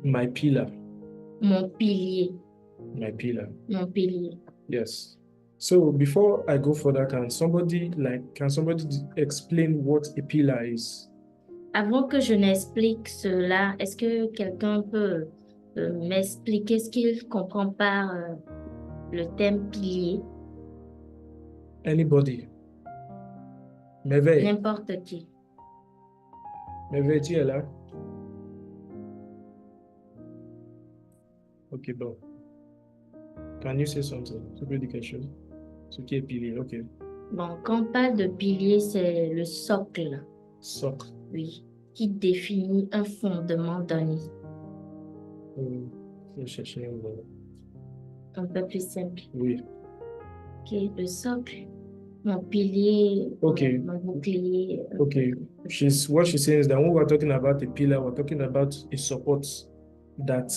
My pillar. Mon pilier. My pillar. Mon pilier. Yes. So before I go further, can somebody explain what a pillar is? Avant que je n'explique cela, est-ce que quelqu'un peut m'expliquer ce qu'il comprend par le thème pilier? Anybody? Merveille. N'importe qui. Merveille, tu es là? Ok, bon. Can you say something? Tu peux dire quelque chose? Ce qui est pilier, ok. Bon, quand on parle de pilier, c'est le socle, Socle. oui, qui définit un fondement donné. Je vais chercher un mot. Un peu plus simple. Oui. Ok, le socle, mon pilier, Okay. mon bouclier. Okay. What she's saying is that when we're talking about a pillar, we're talking about a support that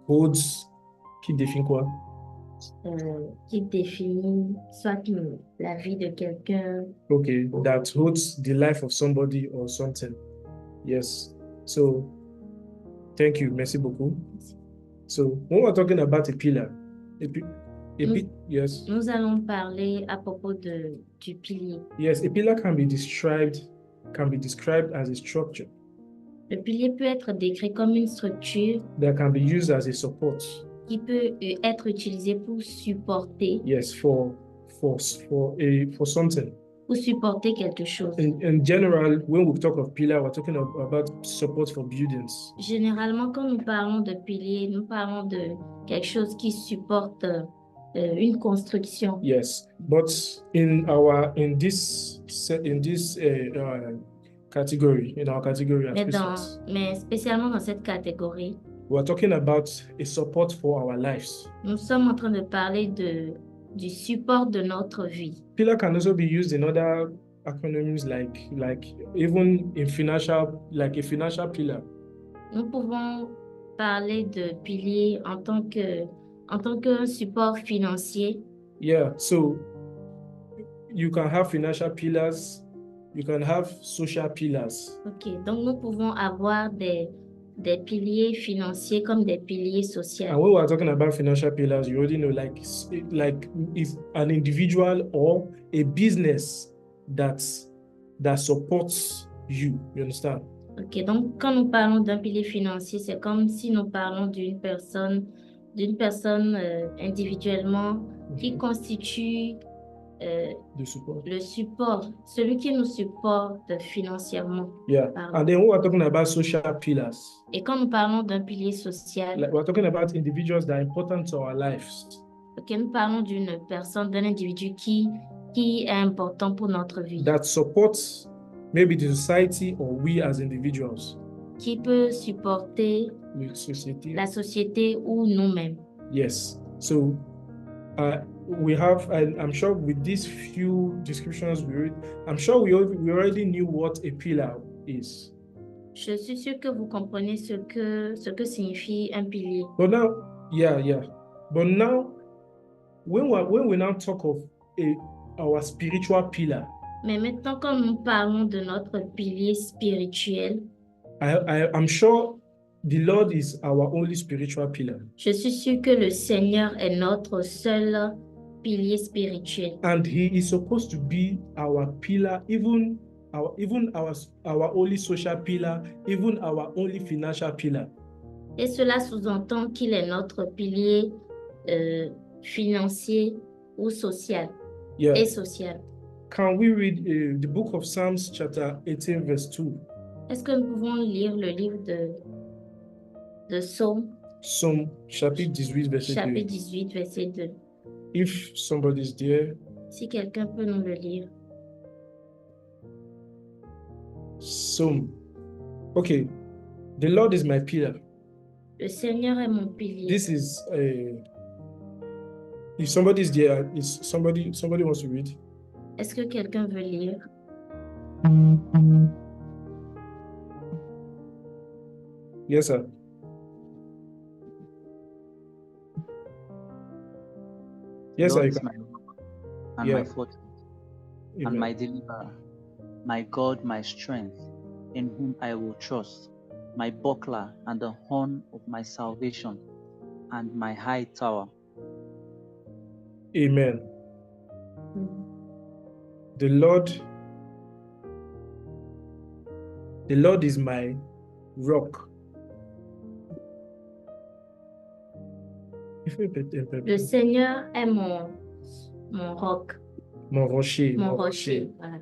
holds, qui définit quoi? Qui définit soit la vie de quelqu'un. Okay, that holds the life of somebody or something. Yes. So, thank you. Merci beaucoup. So, when we're talking about a pillar, yes. Nous allons parler à propos du pilier. Yes, a pillar can be described as a structure Le pilier peut être décrit comme une structure that can be used as a support. Qui peut être utilisé pour supporter. Yes, for something. Pour supporter quelque chose. In general, when we talk of pillar, we're talking about support for buildings. Généralement, quand nous parlons de pilier, nous parlons de quelque chose qui supporte une construction. Yes, but in this category, in our category as Christians, mais spécialement dans cette catégorie, we're talking about a support for our lives. Nous sommes en train de parler du support de notre vie. Pillar can also be used in other acronyms like even in financial, like a financial pillar. Nous pouvons parler de pilier en tant qu'un support financier. Yeah, so you can have financial pillars, you can have social pillars. Ok, donc nous pouvons avoir des piliers financiers comme des piliers sociaux. And when we are talking about financial pillars, you already know, like if an individual or a business that supports you. You understand? Ok, donc quand nous parlons d'un pilier financier, c'est comme si nous parlons d'une personne individuellement qui constitue le support, celui qui nous supporte financièrement. Yeah. And then we're talking about social pillars. Et quand nous parlons d'un pilier social, like we're talking about individuals that are important to our lives. Ok, nous parlons d'un individu qui est important pour notre vie. That supports maybe the society or we as individuals. Qui peut supporter la société ou nous-mêmes. Yes. So we have, and I'm sure with these few descriptions I'm sure we already knew what a pillar is. Je suis sûre que vous comprenez ce que signifie un pilier. But now, yeah. But now, when we now talk of our spiritual pillar. Mais maintenant, quand nous parlons de notre pilier spirituel, I'm sure the Lord is our only spiritual pillar. Je suis sûre que le Seigneur est notre seul pilier spirituel. And he is supposed to be our pillar, even our only social pillar, even our only financial pillar. Et cela sous-entend qu'il est notre pilier financier ou social. Yeah. Et social. Can we read the book of Psalms chapter 18 verse 2? Est-ce que nous pouvons lire le livre de Psaume? Psaume chapitre 18 verset 2. Chapitre 18 verset 2. If somebody is there. Si quelqu'un peut nous le lire. Psalm. Okay. The Lord is my pillar. Le Seigneur est mon pilier. This is if somebody is there, is somebody wants to read. Est-ce que quelqu'un veut lire? Yes, sir. Yes, Lord sir. is my rock and my fortress and my deliverer, my God, my strength, in whom I will trust, my buckler and the horn of my salvation, and my high tower. Amen. Mhm. The Lord is my rock. Le Seigneur est mon roc, Mon rocher. mon rocher. Voilà.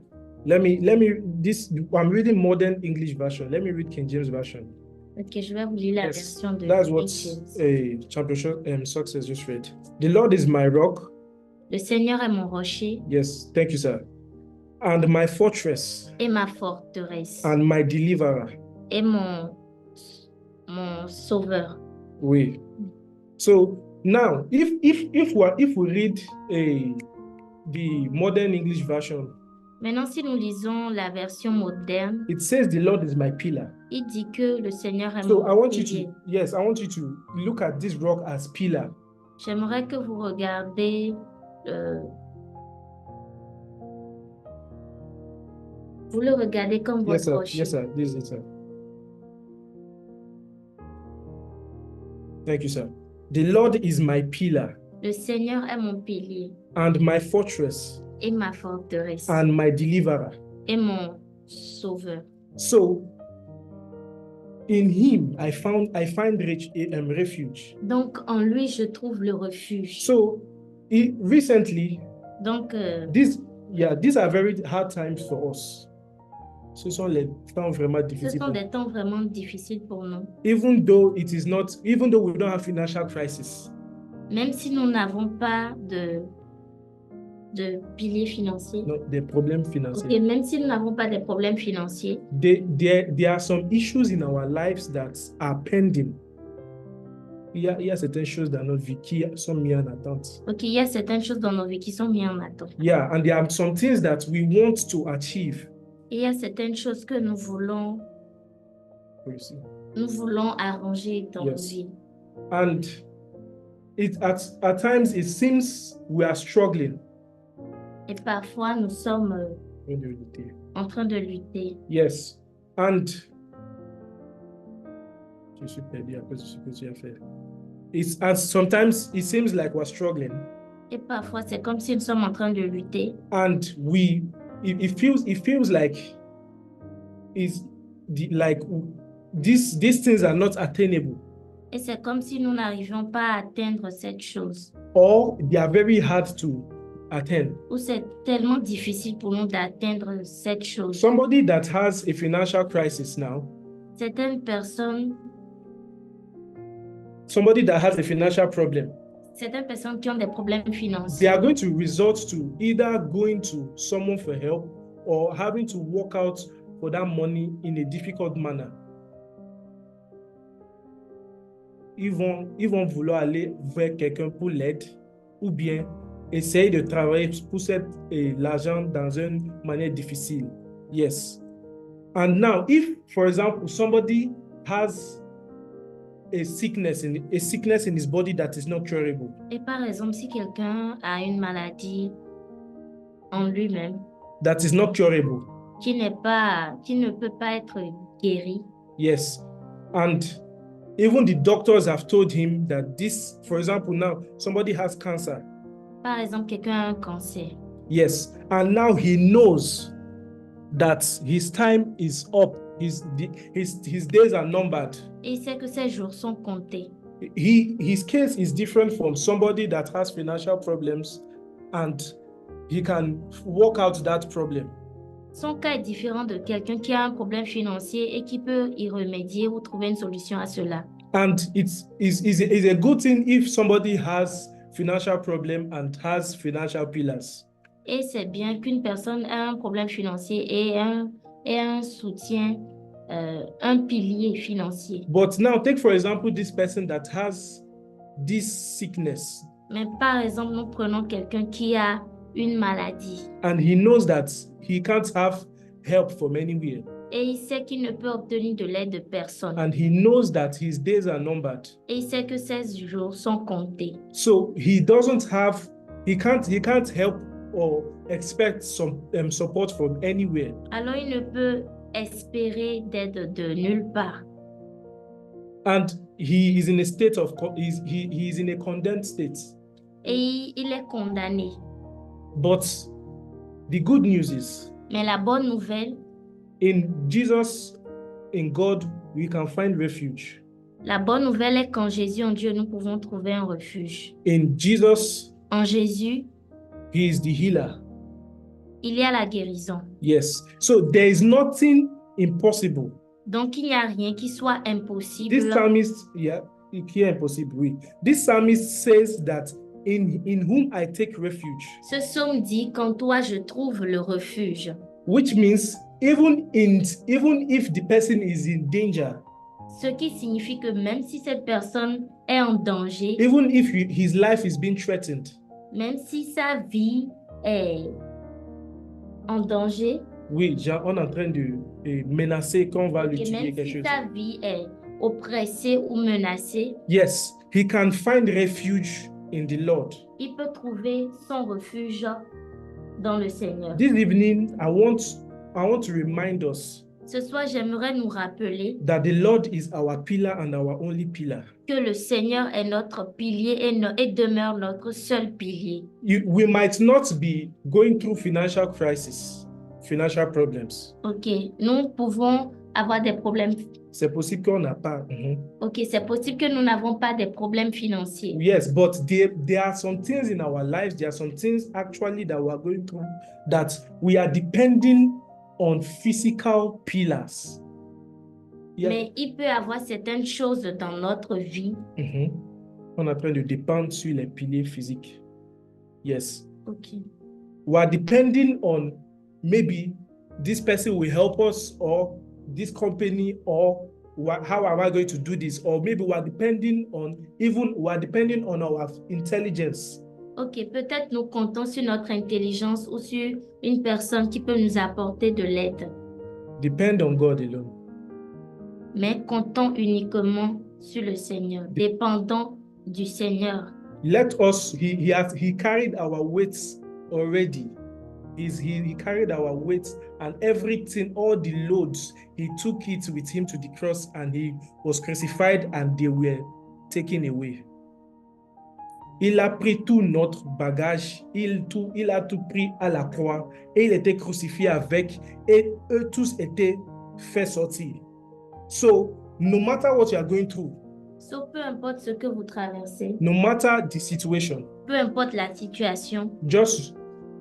I'm reading modern English version. Let me read King James version. Ok, je vais vous lire la Yes, version de that's what King James. a championship success just read. The Lord is my rock. Le Seigneur est mon rocher Yes, thank you, sir. And my fortress et ma forteresse and my deliverer. et mon sauveur. Oui. So now, if we read the modern English version, Maintenant, si nous lisons la version moderne, it says the Lord is my pillar. il dit que le Seigneur est So mon I want pilier. you to look at this rock as pillar. J'aimerais que vous regardez vous le regardez comme Yes, votre sir. rocher. Yes, sir. This is it, sir. Thank you, sir. The Lord is my pillar Le Seigneur est mon pilier and my fortress et ma forteresse and my deliverer. et mon sauveur. So in him I find refuge. Donc, en lui, je trouve le refuge. So recently, Donc, these are very hard times for us. Ce sont les temps vraiment ce difficiles. sont des temps vraiment difficiles pour nous. Even though we don't have financial crisis, Même si nous n'avons pas de pilier financier, no, des problèmes financiers. et même si nous n'avons pas de problèmes financiers, There are some issues in our lives that are pending. Il y a certaines choses dans notre vie qui sont mises en attente. ok, il y a certaines choses dans nos vies qui sont mises en attente. Yeah, and there are some things that we want to achieve. Et il y a certaines choses que nous voulons arranger dans nos Yes. vies. And at times it seems we are struggling. Et parfois, nous sommes en train de lutter. Yes. And je suis perdu à cause de ce que tu as fait. And sometimes it seems like we're struggling. Et parfois, c'est comme si nous sommes en train de lutter. And it feels like these things are not attainable. Et c'est comme si nous n'arrivions pas à atteindre cette chose. Or they are very hard to attain. Ou c'est tellement difficile pour nous d'atteindre cette chose. Somebody that has a financial crisis now, Certaines personnes qui ont des problèmes financiers, they are going to resort to either going to someone for help or having to work out for that money in a difficult manner. Ils vont vouloir aller vers quelqu'un pour l'aide ou bien essayer de travailler pour l'argent dans une manière difficile. Yes. And now, if, for example, somebody has a sickness in his body that is not curable. Et par exemple, si quelqu'un a une maladie en lui-même That is not curable. qui ne peut pas être guéri. Yes. And even the doctors have told him that this, for example, now somebody has cancer. Par exemple, quelqu'un a un cancer. Yes. And now he knows that his time is up. His days are numbered. Et il sait que ses jours sont comptés. His case is different from somebody that has financial problems and he can work out that problem. Son cas est différent de quelqu'un qui a un problème financier et qui peut y remédier ou trouver une solution à cela. And it's a good thing if somebody has financial problem and has financial pillars. Et c'est bien qu'une personne a un problème financier et un soutien, un pilier financier. But now take for example this person that has this sickness. Mais par exemple, nous prenons quelqu'un qui a une maladie. And he knows that he can't have help from anywhere. Et il sait qu'il ne peut obtenir de l'aide de personne. And he knows that his days are numbered. Et il sait que ses jours sont comptés. So he can't help or expect some support from anywhere. Alors il ne peut espérer d'aide de nulle part. And he is in a state of, he is in a condemned state. et il est condamné. But the good news is, Mais la bonne nouvelle, in Jesus, in God, we can find refuge. la bonne nouvelle est qu'en Jésus, en Dieu, nous pouvons trouver un refuge. In Jesus, En Jésus, he is the healer. il y a la guérison. Yes. So there is nothing impossible. Donc, il n'y a rien qui soit This impossible. psalmist, yeah, qui est impossible, oui. This psalmist says that in whom I take refuge, Ce psaume dit qu'en toi, je trouve le refuge. which means even if the person is in danger, Ce qui signifie que même si cette personne est en danger, even if his life is being threatened, même si sa vie est en danger, oui, on est en train de menacer qu'on va lui et tuer même quelque si chose. sa vie est oppressée ou menacée, Yes, he can find refuge in the Lord. il peut trouver son refuge dans le Seigneur. This evening, I want to remind us Ce soir, j'aimerais nous rappeler that the Lord is our pillar and our only pillar. que le Seigneur est notre pilier et demeure notre seul pilier. We might not be going through financial problems. Ok, nous pouvons avoir des problèmes. C'est possible qu'on n'a pas. Ok, c'est possible que nous n'avons pas des problèmes financiers. Yes, but there are some things in our lives, there are some things actually that we are going through that we are depending on physical pillars. Yeah. Mais il peut y avoir certaines choses dans notre vie. On est en train de dépendre sur les piliers physiques. Yes. Ok. We are depending on maybe this person will help us, or this company, or how am I going to do this? Or maybe we are depending on our intelligence. Ok, peut-être nous comptons sur notre intelligence ou sur une personne qui peut nous apporter de l'aide. Depend on God alone. Mais comptons uniquement sur le Seigneur, dépendant du Seigneur. Let us, he carried our weights already. He carried our weights and everything, all the loads, he took it with him to the cross, and he was crucified and they were taken away. Il a pris tout notre bagage, il a tout pris à la croix, et il était crucifié avec, et eux tous étaient faits sortir. So, no matter what you are going through, So, peu importe ce que vous traversez, no matter the situation, peu importe la situation, just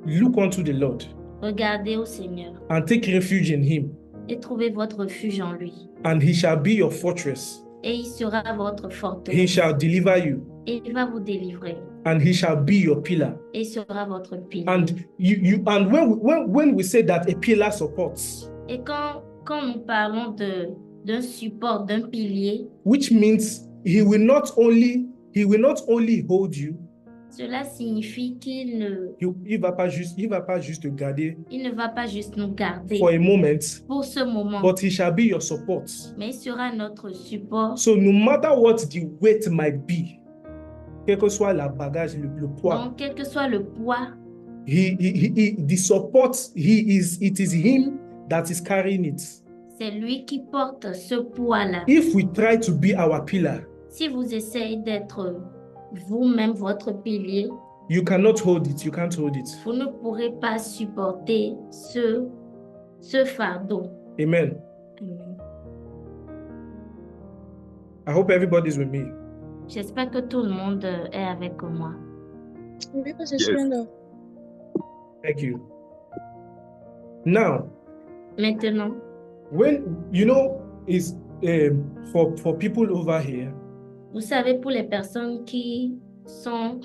look unto the Lord regardez au Seigneur and take refuge in him, et trouvez votre refuge en lui. and he shall be your fortress. Et il sera votre He forteresse. shall deliver you, Et il va vous délivrer. and he shall be your pillar. Et il sera votre pilier. And when we say that a pillar supports, Et quand nous parlons d'un support, d'un pilier, which means he will not only hold you, cela signifie qu'il il va pas juste te garder ne va pas juste nous garder for a moment, pour ce moment, but he shall be your support. mais il sera notre support. So no matter what the weight might be, quel que soit la bagage, le poids, Donc, quel que soit le poids, the support, it is him that is carrying it. c'est lui qui porte ce poids-là. If we try to be our pillar, Si vous essayez d'être vous-même votre pilier, you cannot hold it. You can't hold it. vous ne pourrez pas supporter ce fardeau. Amen. Amen. I hope everybody's with me. J'espère que tout le monde est avec moi. Oui, je suis là. Thank you. Now, Maintenant, when you know is for people over here. vous savez, pour les personnes qui sont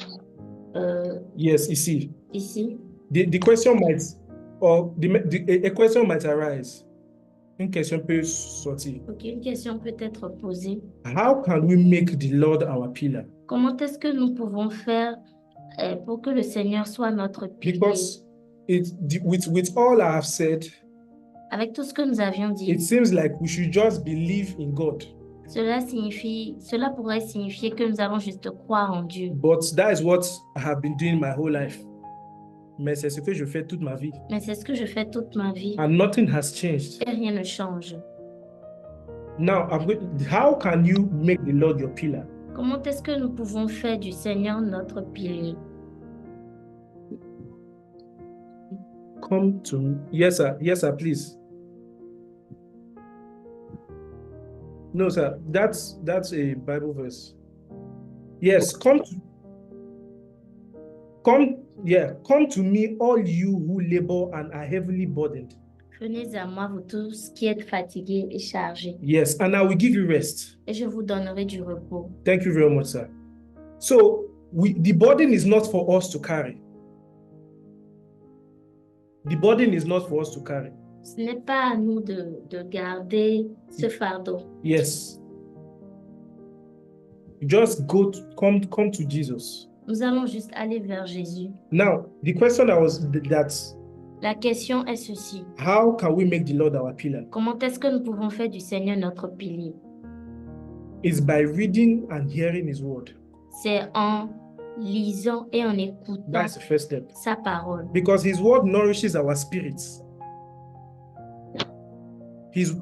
Yes, you see, ici, the question might, or a question might arise. Une question peut sortir. ok, une question peut être posée. How can we make the Lord our pillar? Comment est-ce que nous pouvons faire pour que le Seigneur soit notre pilier? Because with all I have said, Avec tout ce que nous avions dit, it seems like we should just believe in God. Cela pourrait signifier que nous allons juste croire en Dieu. But that is what I have been doing my whole life. Mais c'est ce que je fais toute ma vie. Mais c'est ce que je fais toute ma vie And nothing has changed. et rien ne change. Now, how can you make the Lord your pillar? Comment est-ce que nous pouvons faire du Seigneur notre pilier? Come to me. Yes, sir. Yes, sir, please. No, sir. That's a Bible verse. Yes, come to me, all you who labor and are heavily burdened. Venez à moi, vous tous qui êtes fatigués et chargés, Yes, and I will give you rest. et je vous donnerai du repos. Thank you very much, sir. So, the burden is not for us to carry. The burden is not for us to carry. Ce n'est pas à nous de garder ce fardeau. Yes. Just come to Jesus. Nous allons juste aller vers Jésus. Now, the question La question est ceci. how can we make the Lord our pillar? Comment est-ce que nous pouvons faire du Seigneur notre pilier? It's by reading and hearing His word. C'est en lisant et en écoutant That's the first step. sa parole. Because His word nourishes our spirits.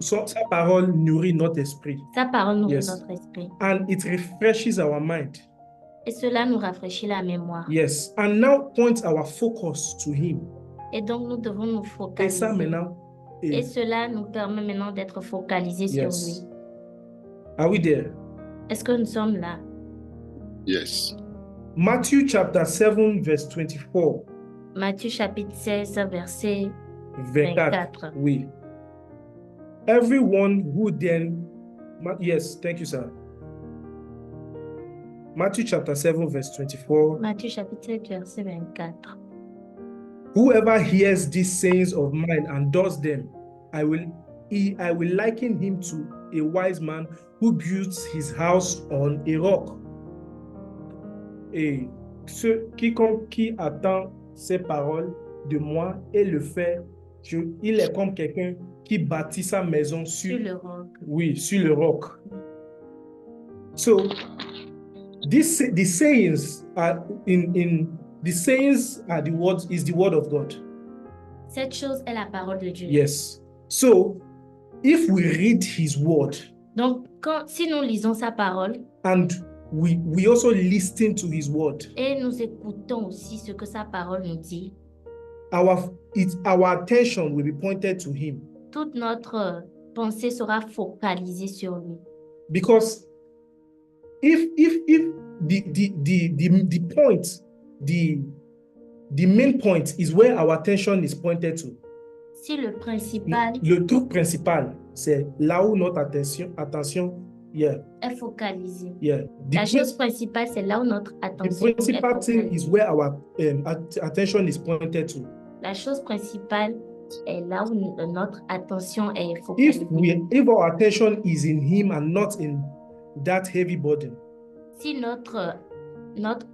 Sa parole nourrit notre esprit. Sa parole nourrit Yes. notre esprit. And it refreshes our mind. Et cela nous rafraîchit la mémoire. Yes. And now points our focus to Him. Et donc nous devons nous Et ça focaliser. maintenant. Et cela nous permet maintenant d'être focalisés sur Yes. lui. Are we there? Est-ce que nous sommes là? Yes. Matthew chapter 7 verse 24. Matthieu chapitre 16, verset 24. 24. Oui. Everyone who then, yes, thank you, sir. Matthew chapter 7 verse 24. Matthieu chapitre 7, verset 24. Whoever hears these sayings of mine and does them, I will liken him to a wise man who builds his house on a rock. Et quiconque qui attend ces paroles de moi et le fait, il est comme quelqu'un qui bâtit sa maison Sur le roc. oui, sur le roc. So, the sayings are the sayings are the words is the word of God. Cette chose est la parole de Dieu. Yes. So, if we read His word Donc, si nous lisons sa parole and we also listen to His word, et nous écoutons aussi ce que sa parole nous dit, our attention will be pointed to Him. toute notre pensée sera focalisée sur lui. Because if the point, the main point is where our attention is pointed to. Si le principal Le truc principal, c'est là où notre attention est focalisé. The La chose principale, c'est là où notre attention est principal thing focalisée. is where our attention is pointed to. La chose principale est là où notre attention est focalisée. If our attention is in Him and not in that heavy burden, Si notre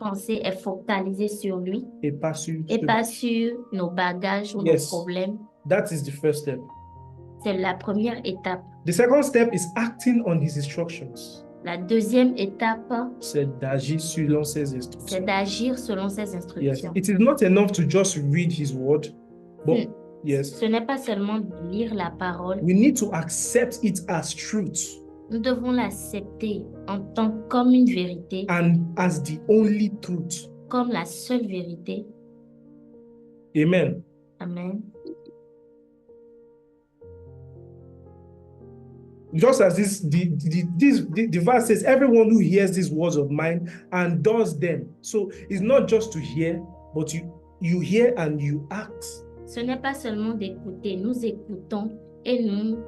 pensée est focalisée sur lui et pas sur et pas sur nos bagages ou Yes. nos problèmes, that is the first step. c'est la première étape. The second step is acting on His instructions. La deuxième étape, C'est d'agir selon ses c'est instructions. d'agir selon ses Yes. instructions. It is not enough to just read His word, but yes, Ce n'est pas seulement de lire la parole, we need to accept it as truth nous devons l'accepter comme une vérité, and as the only truth. comme la seule vérité. Amen. Amen. Just as the verse says, everyone who hears these words of mine and does them. So it's not just to hear, but you hear and you act. Ce n'est pas seulement d'écouter, nous écoutons et nous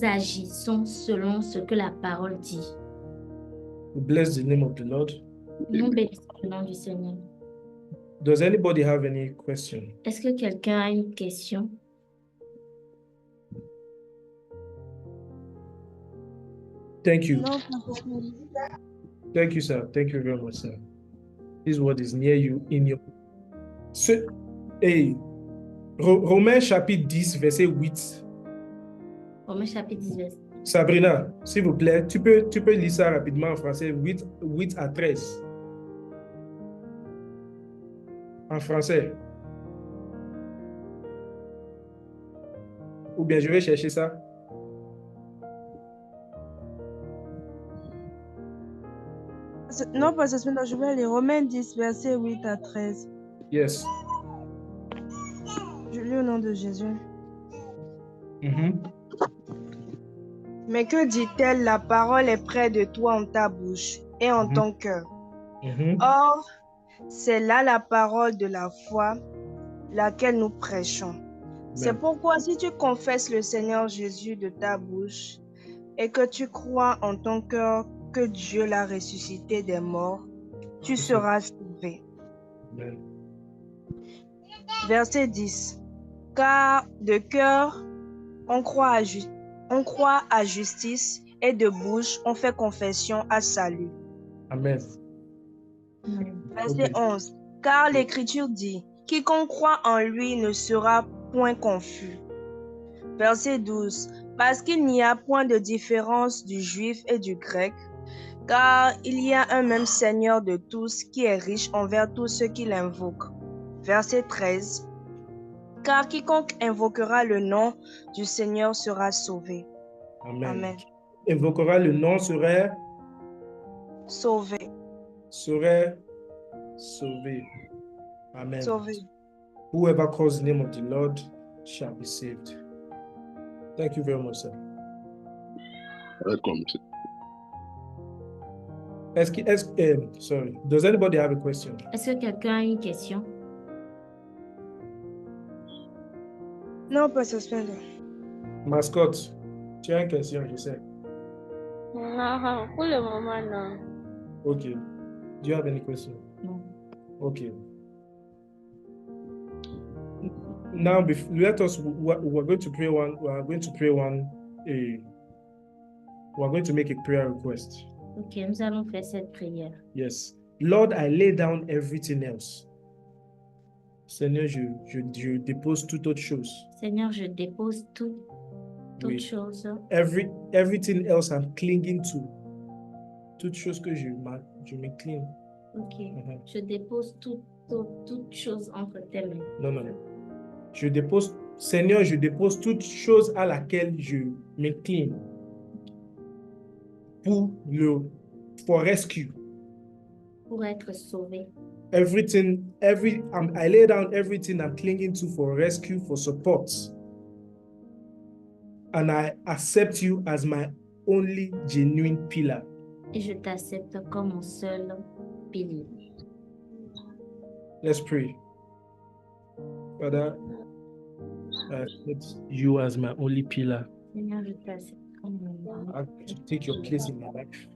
agissons selon ce que la parole dit. We bless the name of the Lord. Nous bénissons le nom du Seigneur. Does anybody have any question? Est-ce que quelqu'un a une question? Thank you. No, Pastor. Thank you, sir. Thank you very much, sir. This word is near you in your. Romains chapitre 10, verset 8. Romains chapitre 10, verset. Sabrina, s'il vous plaît, tu peux lire ça rapidement en français, 8 à 13. En français. Ou bien je vais chercher ça. Non, pas Spendo, je vais lire Romains 10, versets 8 à 13. Yes. Je lis au nom de Jésus. Mhm. Mais que dit-elle? La parole est près de toi en ta bouche et en ton cœur. Mhm. Or, c'est là la parole de la foi, laquelle nous prêchons. C'est Amen. pourquoi si tu confesses le Seigneur Jésus de ta bouche et que tu crois en ton cœur que Dieu l'a ressuscité des morts, tu seras sauvé. Amen. Verset 10. Car de cœur, on croit à justice et de bouche, on fait confession à salut. Amen. Verset Ok. 11. Car l'Écriture dit, quiconque croit en lui ne sera point confus. Verset 12. Parce qu'il n'y a point de différence du juif et du grec, car il y a un même Seigneur de tous qui est riche envers tous ceux qui l'invoquent. Verset 13. Car quiconque invoquera le nom du Seigneur sera sauvé. Amen. Amen. Invoquera le nom serait Sauvé. sauvé. Amen. Sauvé. Whoever calls the name of the Lord shall be saved. Thank you very much, sir. Welcome. Sorry. Does anybody have a question? Est-ce que quelqu'un a une question? Non, pas Spendo. Mascotte, tu as une question, je sais. Non, pour le moment, non. Okay. Do you have any question? Non. Okay. Now, let us. We're going to pray one. We are going to pray one. We are going to make a prayer request. Ok, nous allons faire cette prière. Yes. Lord, I lay down everything else. Seigneur, je dépose toute autre chose. Seigneur, je dépose toute Oui. chose. Everything else I'm clinging to. Toute chose que je m'incline. Ok. Je dépose toute chose entre tes mains. Non. Seigneur, je dépose toute chose à laquelle je m'incline for rescue. Pour être sauvé. I lay down everything I'm clinging to for rescue, for support. And I accept you as my only genuine pillar. Et je t'accepte comme mon seul pilier. Let's pray. Father, I accept you as my only pillar. Seigneur, je t'accepte comme mon I ask you to take your place in my life.